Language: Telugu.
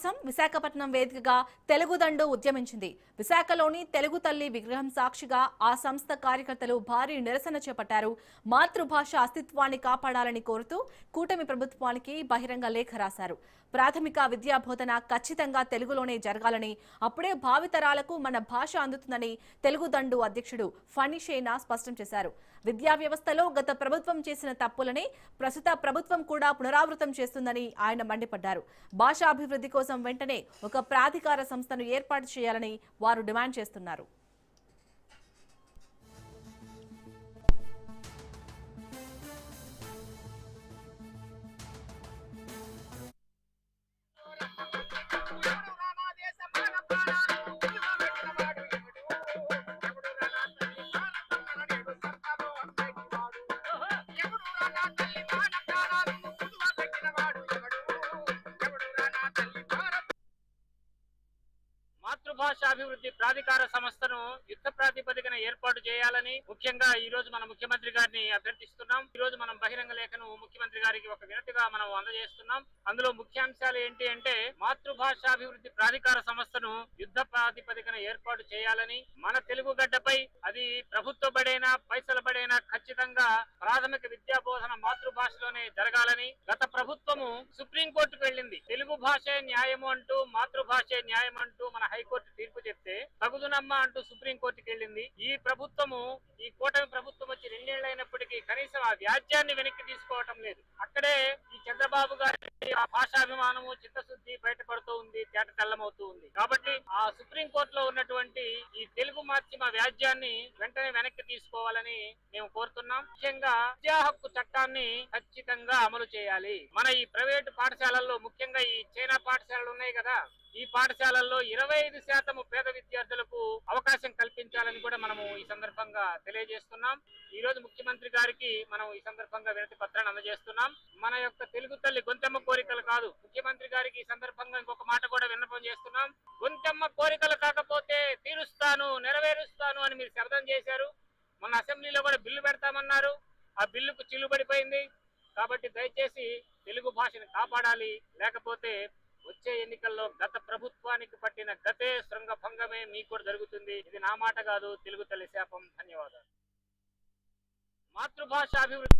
కోసం విశాఖపట్నం వేదికగా తెలుగుదండు ఉద్యమించింది. విశాఖలోని తెలుగు తల్లి విగ్రహం సాక్షిగా ఆ సంస్థ కార్యకర్తలు భారీ నిరసన చేపట్టారు. మాతృభాష అస్తిత్వాన్ని కాపాడాలని కోరుతూ కూటమి ప్రభుత్వానికి బహిరంగ లేఖ రాశారు. ప్రాథమిక విద్యా బోధన ఖచ్చితంగా తెలుగులోనే జరగాలని, అప్పుడే భావితరాలకు మన భాష అందుతుందని తెలుగుదండు అధ్యక్షుడు ఫణిషేన స్పష్టం చేశారు. విద్యా వ్యవస్థలో గత ప్రభుత్వం చేసిన తప్పులని ప్రస్తుత ప్రభుత్వం కూడా పునరావృతం చేస్తుందని ఆయన మండిపడ్డారు. భాషాభివృద్ధి కోసం వెంటనే ఒక ప్రాధికార సంస్థను ఏర్పాటు చేయాలని వారు డిమాండ్ చేస్తున్నారు. మాతృభాషాభివృద్ధి ప్రాధికార సంస్థను యుద్ధ ప్రాతిపదికన ఏర్పాటు చేయాలని ముఖ్యంగా ఈ రోజు మన ముఖ్యమంత్రి గారిని అభ్యర్థిస్తున్నాం. ఈ రోజు మనం బహిరంగ లేఖను ముఖ్యమంత్రి గారికి ఒక వినతిగా మనం అందజేస్తున్నాం. అందులో ముఖ్యాంశాలు ఏంటి అంటే మాతృభాషాభివృద్ధి ప్రాధికార సంస్థను యుద్ధ ప్రాతిపదికన ఏర్పాటు చేయాలని, మన తెలుగు గడ్డపై అది ప్రభుత్వ బడైనా పైసల బడైనా ఖచ్చితంగా ప్రాథమిక విద్యా బోధన మాతృభాషలోనే జరగాలని గత ప్రభుత్వము సుప్రీంకోర్టుకు వెళ్ళింది. తెలుగు భాషే న్యాయము అంటూ మాతృభాషే న్యాయం అంటూ మన హైకోర్టు తీర్పు చెప్తే తగుదునమ్మ అంటూ సుప్రీంకోర్టుకి వెళ్ళింది. ఈ ప్రభుత్వము, ఈ కూటమి ప్రభుత్వం వచ్చి 2 ఏళ్ళు అయినప్పటికీ కనీసం ఆ వ్యాజ్యాన్ని వెనక్కి తీసుకోవటం లేదు. అక్కడే ఈ చంద్రబాబు గారి ఆ భాషాభిమానము, చిత్తశుద్ధి బయటపడుతూ ఉంది, తేట తెల్లమవుతూ ఉంది. కాబట్టి ఆ సుప్రీంకోర్టులో ఉన్నటువంటి ఈ తెలుగు మాధ్యమ వ్యాజ్యాన్ని వెంటనే వెనక్కి తీసుకోవాలని మేము కోరుతున్నాం. ముఖ్యంగా విద్యా హక్కు చట్టాన్ని ఖచ్చితంగా అమలు చేయాలి. మన ఈ ప్రైవేటు పాఠశాలల్లో, ముఖ్యంగా ఈ చైనా పాఠశాలలు ఉన్నాయి కదా, ఈ పాఠశాలల్లో 25% పేద విద్యార్థులకు అవకాశం కల్పించాలని కూడా మనము ఈ సందర్భంగా తెలియజేస్తున్నాం. ఈ రోజు ముఖ్యమంత్రి గారికి మనం ఈ సందర్భంగా వినతి పత్రాన్ని అందజేస్తున్నాం. మన యొక్క తెలుగు తల్లి గొంతెమ్మ కోరికలు కాదు, ముఖ్యమంత్రి గారికి ఈ సందర్భంగా ఇంకొక మాట కూడా విన్నపం చేస్తున్నాం. గొంతెమ్మ కోరికలు కాకపోతే తీరుస్తాను, నెరవేరుస్తాను అని మీరు శబ్దం చేశారు. మన అసెంబ్లీలో కూడా బిల్లు పెడతామన్నారు. ఆ బిల్లుకు చిల్లుబడిపోయింది. కాబట్టి దయచేసి తెలుగు భాషను కాపాడాలి. లేకపోతే వచ్చే ఎన్నికల్లో గత ప్రభుత్వానికి పట్టిన గతే శృంగభంగమే మీకు కూడా జరుగుతుంది. ఇది నా మాట కాదు, తెలుగు తల్లి శాపం. ధన్యవాదాలు. మాతృభాష అభివృద్ధి